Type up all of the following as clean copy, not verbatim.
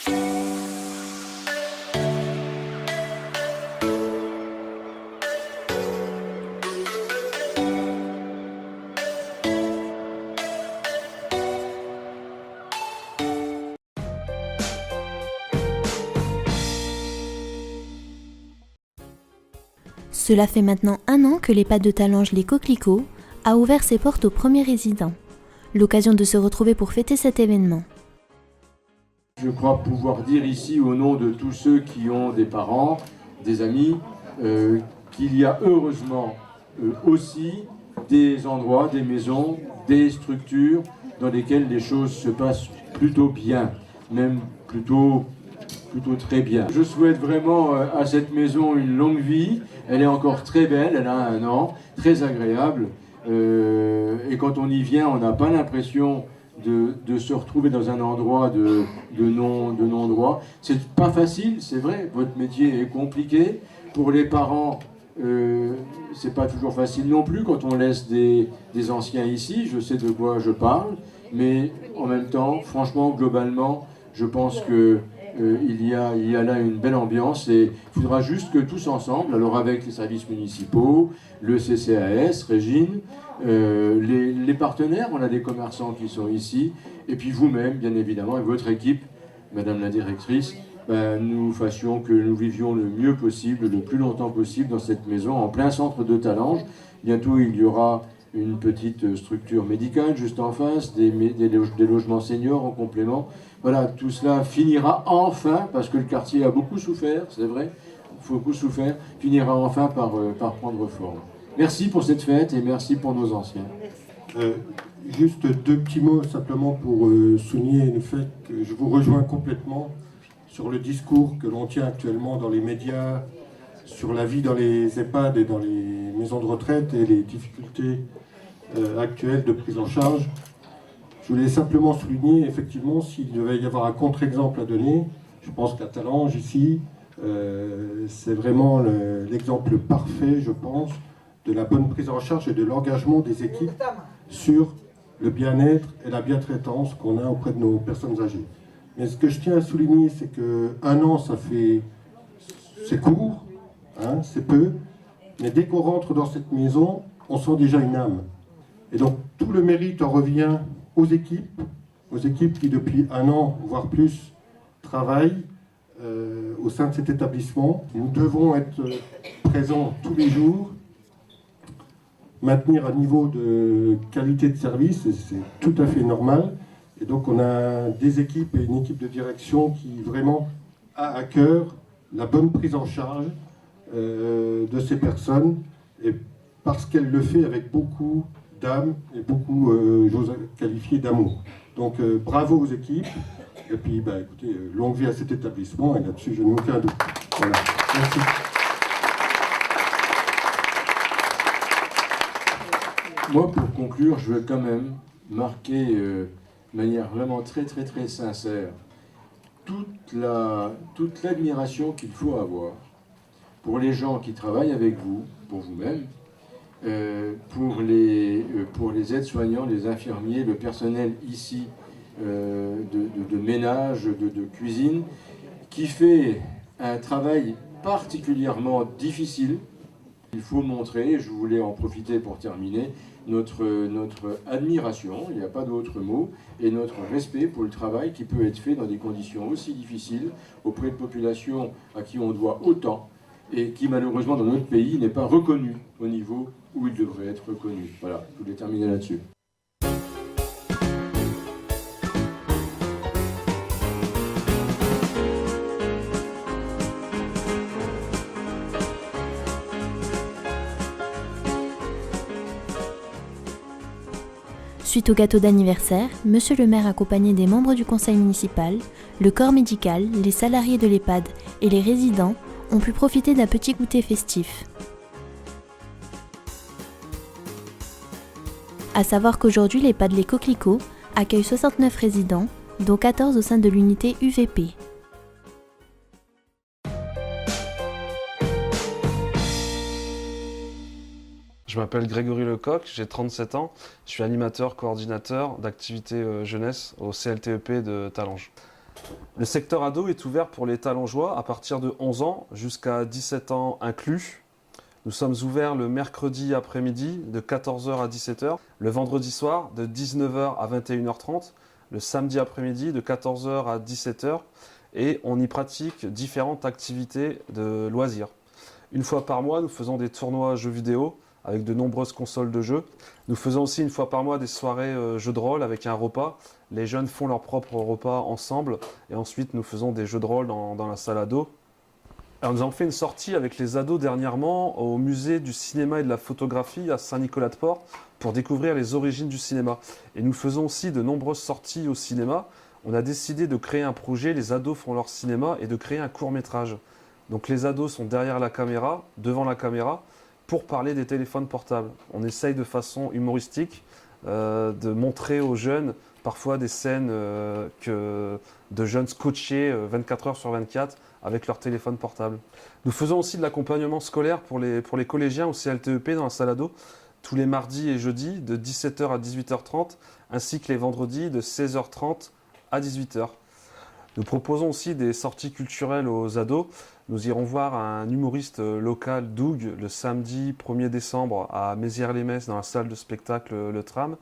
Cela fait maintenant 1 an que l'EHPAD de Talange Les Coquelicots a ouvert ses portes aux premiers résidents. L'occasion de se retrouver pour fêter cet événement. Je crois pouvoir dire ici, au nom de tous ceux qui ont des parents, des amis, qu'il y a heureusement aussi des endroits, des maisons, des structures dans lesquelles les choses se passent plutôt bien, même plutôt très bien. Je souhaite vraiment à cette maison une longue vie. Elle est encore très belle, elle a 1 an, très agréable. Et quand on y vient, on n'a pas l'impression de se retrouver dans un endroit de non-droit. C'est pas facile, c'est vrai, votre métier est compliqué. Pour les parents, c'est pas toujours facile non plus quand on laisse des anciens ici, je sais de quoi je parle, mais en même temps, franchement, globalement, je pense que il y a là une belle ambiance et il faudra juste que tous ensemble, alors avec les services municipaux, le CCAS, Régine, les partenaires, on a des commerçants qui sont ici, et puis vous-même, bien évidemment, et votre équipe, Madame la Directrice, nous fassions que nous vivions le mieux possible, le plus longtemps possible dans cette maison, en plein centre de Talange. Bientôt, il y aura une petite structure médicale juste en face, des logements seniors en complément. Voilà, tout cela finira enfin, parce que le quartier a beaucoup souffert, c'est vrai, beaucoup souffert, finira enfin par prendre forme. Merci pour cette fête et merci pour nos anciens. Juste 2 petits mots simplement pour souligner le fait que je vous rejoins complètement sur le discours que l'on tient actuellement dans les médias sur la vie dans les EHPAD et dans les maisons de retraite et les difficultés actuelles de prise en charge. Je voulais simplement souligner, effectivement, s'il devait y avoir un contre-exemple à donner, je pense qu'à Talange, ici, c'est vraiment l'exemple parfait, je pense, de la bonne prise en charge et de l'engagement des équipes sur le bien-être et la bientraitance qu'on a auprès de nos personnes âgées. Mais ce que je tiens à souligner, c'est que1 an, c'est court, hein, c'est peu, mais dès qu'on rentre dans cette maison, on sent déjà une âme. Et donc tout le mérite en revient aux équipes qui depuis 1 an, voire plus, travaillent au sein de cet établissement. Nous devons être présents tous les jours, maintenir un niveau de qualité de service, et c'est tout à fait normal. Et donc on a des équipes et une équipe de direction qui vraiment a à cœur la bonne prise en charge de ces personnes, et parce qu'elle le fait avec beaucoup d'âme et beaucoup, j'ose qualifier, d'amour. Donc bravo aux équipes, et puis écoutez, longue vie à cet établissement, et là-dessus je n'ai aucun doute. Voilà. Merci. Moi, pour conclure, je veux quand même marquer de manière vraiment très sincère toute l'admiration qu'il faut avoir pour les gens qui travaillent avec vous, pour vous-même, pour les aides-soignants, les infirmiers, le personnel ici de ménage, de cuisine, qui fait un travail particulièrement difficile. Il faut montrer, je voulais en profiter pour terminer, notre admiration, il n'y a pas d'autre mot, et notre respect pour le travail qui peut être fait dans des conditions aussi difficiles auprès de populations à qui on doit autant et qui malheureusement dans notre pays n'est pas reconnu au niveau où il devrait être reconnu. Voilà, je voulais terminer là-dessus. Suite au gâteau d'anniversaire, Monsieur le maire accompagné des membres du conseil municipal, le corps médical, les salariés de l'EHPAD et les résidents ont pu profiter d'un petit goûter festif. À savoir qu'aujourd'hui l'EHPAD Les Coquelicots accueille 69 résidents, dont 14 au sein de l'unité UVP. Je m'appelle Grégory Lecoq, j'ai 37 ans, je suis animateur coordinateur d'activités jeunesse au CLTEP de Talange. Le secteur ado est ouvert pour les Talengeois à partir de 11 ans jusqu'à 17 ans inclus. Nous sommes ouverts le mercredi après-midi de 14 h à 17 h, le vendredi soir de 19 h à 21 h 30, le samedi après-midi de 14 h à 17 h et on y pratique différentes activités de loisirs. Une fois par mois, nous faisons des tournois jeux vidéo avec de nombreuses consoles de jeux. Nous faisons aussi une fois par mois des soirées jeux de rôle avec un repas. Les jeunes font leur propre repas ensemble et ensuite nous faisons des jeux de rôle dans la salle ado. Alors nous avons fait une sortie avec les ados dernièrement au musée du cinéma et de la photographie à Saint-Nicolas-de-Port pour découvrir les origines du cinéma. Et nous faisons aussi de nombreuses sorties au cinéma. On a décidé de créer un projet, les ados font leur cinéma, et de créer un court-métrage. Donc les ados sont derrière la caméra, devant la caméra, pour parler des téléphones portables. On essaye de façon humoristique de montrer aux jeunes parfois des scènes de jeunes scotchés 24 heures sur 24 avec leur téléphone portable. Nous faisons aussi de l'accompagnement scolaire pour les collégiens au CLTEP dans la salle ado, tous les mardis et jeudis de 17 h à 18 h 30, ainsi que les vendredis de 16 h 30 à 18 h. Nous proposons aussi des sorties culturelles aux ados. Nous irons voir un humoriste local, Doug, le samedi 1er décembre à Mézières-les-Messes dans la salle de spectacle Le Tram,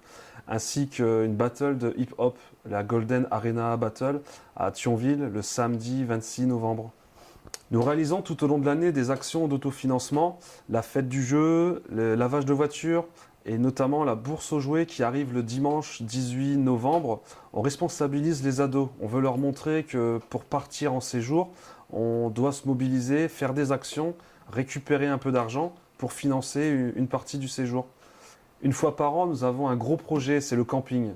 ainsi qu'une battle de hip-hop, la Golden Arena Battle à Thionville le samedi 26 novembre. Nous réalisons tout au long de l'année des actions d'autofinancement, la fête du jeu, le lavage de voitures, et notamment la bourse aux jouets qui arrive le dimanche 18 novembre. On responsabilise les ados. On veut leur montrer que pour partir en séjour, on doit se mobiliser, faire des actions, récupérer un peu d'argent pour financer une partie du séjour. Une fois par an, nous avons un gros projet, c'est le camping.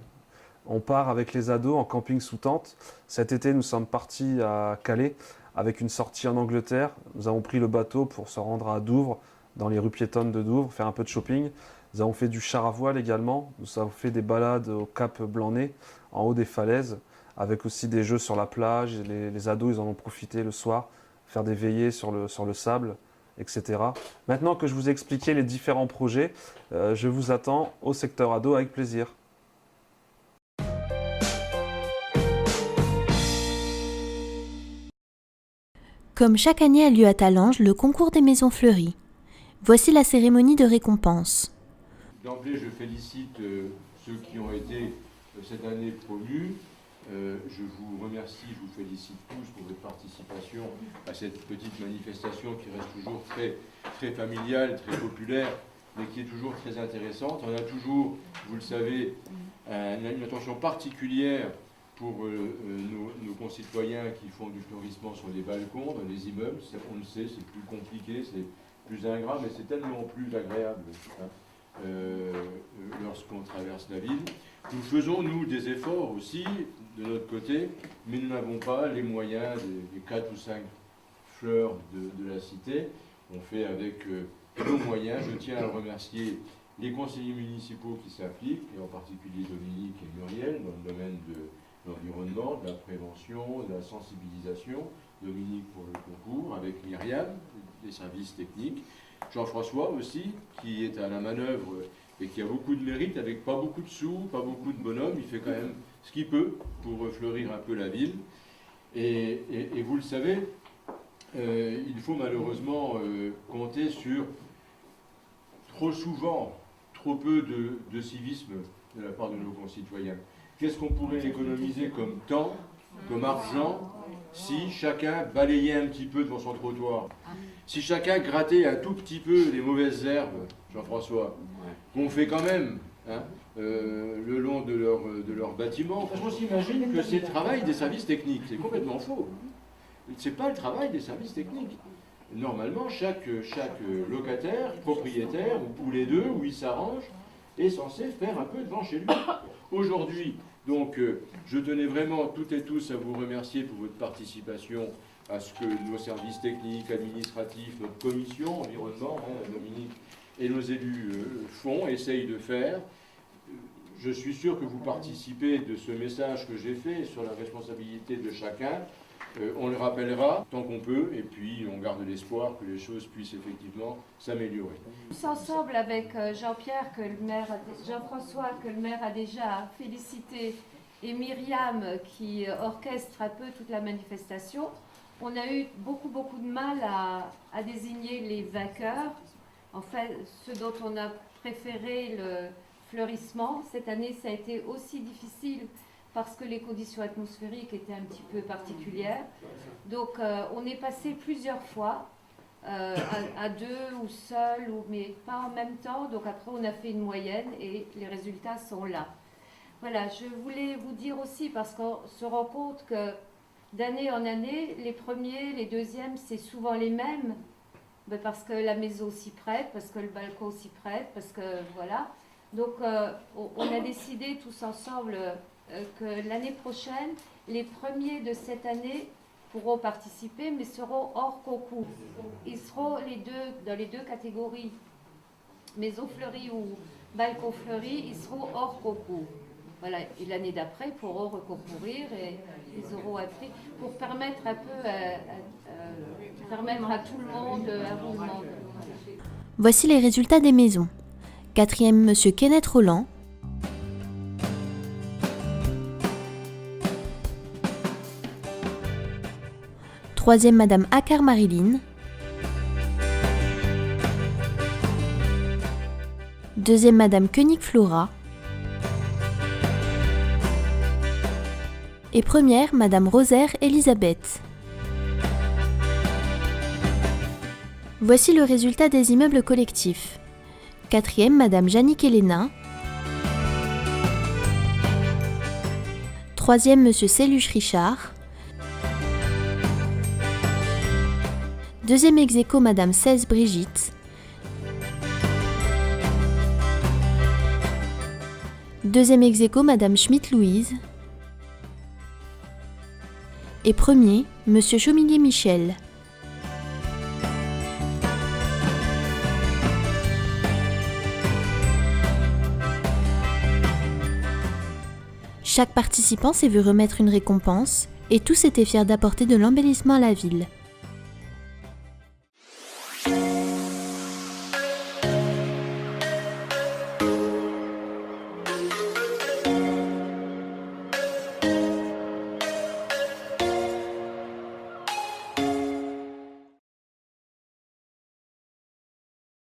On part avec les ados en camping sous tente. Cet été, nous sommes partis à Calais avec une sortie en Angleterre. Nous avons pris le bateau pour se rendre à Douvres, dans les rues piétonnes de Douvres, faire un peu de shopping. Nous avons fait du char à voile également. Nous avons fait des balades au Cap Blanc-Nez, en haut des falaises, avec aussi des jeux sur la plage. Les ados, ils en ont profité le soir, faire des veillées sur le sable, etc. Maintenant que je vous ai expliqué les différents projets, je vous attends au secteur ado avec plaisir. Comme chaque année a lieu à Talange le concours des maisons fleuries. Voici la cérémonie de récompense. D'emblée, je félicite ceux qui ont été cette année promus. Je vous remercie, je vous félicite tous pour votre participation à cette petite manifestation qui reste toujours très, très familiale, très populaire, mais qui est toujours très intéressante. On a toujours, vous le savez, une attention particulière pour nos concitoyens qui font du fleurissement sur les balcons, dans les immeubles. On le sait, c'est plus compliqué, c'est plus ingrat, mais c'est tellement plus agréable lorsqu'on traverse la ville. Nous faisons, nous, des efforts aussi, de notre côté, mais nous n'avons pas les moyens des 4 ou 5 fleurs de la cité. On fait avec nos moyens. Je tiens à remercier les conseillers municipaux qui s'impliquent, et en particulier Dominique et Muriel, dans le domaine de l'environnement, de la prévention, de la sensibilisation. Dominique pour le concours, avec Myriam, des services techniques. Jean-François aussi, qui est à la manœuvre et qui a beaucoup de mérite, avec pas beaucoup de sous, pas beaucoup de bonhommes. Il fait quand même ce qu'il peut pour fleurir un peu la ville. Et vous le savez, il faut malheureusement compter sur trop souvent, trop peu de civisme de la part de nos concitoyens. Qu'est-ce qu'on pourrait économiser comme temps, comme argent, si chacun balayait un petit peu devant son trottoir, si chacun grattait un tout petit peu les mauvaises herbes, Jean-François, qu'on fait quand même le long de leur bâtiment. Parce qu'on s'imagine que c'est le travail des services techniques. C'est complètement faux. Ce n'est pas le travail des services techniques. Normalement, chaque locataire, propriétaire, ou les deux, où il s'arrange, est censé faire un peu devant chez lui. Aujourd'hui, donc, je tenais vraiment toutes et tous à vous remercier pour votre participation à ce que nos services techniques, administratifs, notre commission environnement, Dominique, et nos élus font, essayent de faire. Je suis sûr que vous participez de ce message que j'ai fait sur la responsabilité de chacun. On le rappellera tant qu'on peut, et puis on garde l'espoir que les choses puissent effectivement s'améliorer. Tous ensemble avec Jean-Pierre, Jean-François, que le maire a déjà félicité, et Myriam qui orchestre un peu toute la manifestation, on a eu beaucoup de mal à désigner les vainqueurs. En fait, ceux dont on a préféré le fleurissement, cette année ça a été aussi difficile parce que les conditions atmosphériques étaient un petit peu particulières. Donc on est passé plusieurs fois à deux ou seul, mais pas en même temps. Donc après on a fait une moyenne et les résultats sont là. Voilà, je voulais vous dire aussi, parce qu'on se rend compte que d'année en année, les premiers, les deuxièmes, c'est souvent les mêmes, parce que la maison s'y prête, parce que le balcon s'y prête, parce que voilà. Donc on a décidé tous ensemble que l'année prochaine, les premiers de cette année pourront participer, mais seront hors concours. Ils seront dans les deux catégories, maison fleurie ou balcon fleuri, ils seront hors concours. Voilà. Et l'année d'après, ils pourront reconcourir et ils auront un prix pour permettre un peu permettre à tout le monde un roulement. Voici les résultats des maisons. 4e, Monsieur Kenneth Roland. 3e, Madame Akar Marilyn. 2e, Madame Koenig Flora. Et 1re, Madame Rosaire Elisabeth. Voici le résultat des immeubles collectifs. 4e, Madame Jannick Elena. 3e, Monsieur Céluche Richard. 2e ex aequo, Madame Cèze Brigitte. 2e ex aequo, Madame Schmitt Louise. Et 1er, Monsieur Chaumillier Michel. Chaque participant s'est vu remettre une récompense et tous étaient fiers d'apporter de l'embellissement à la ville.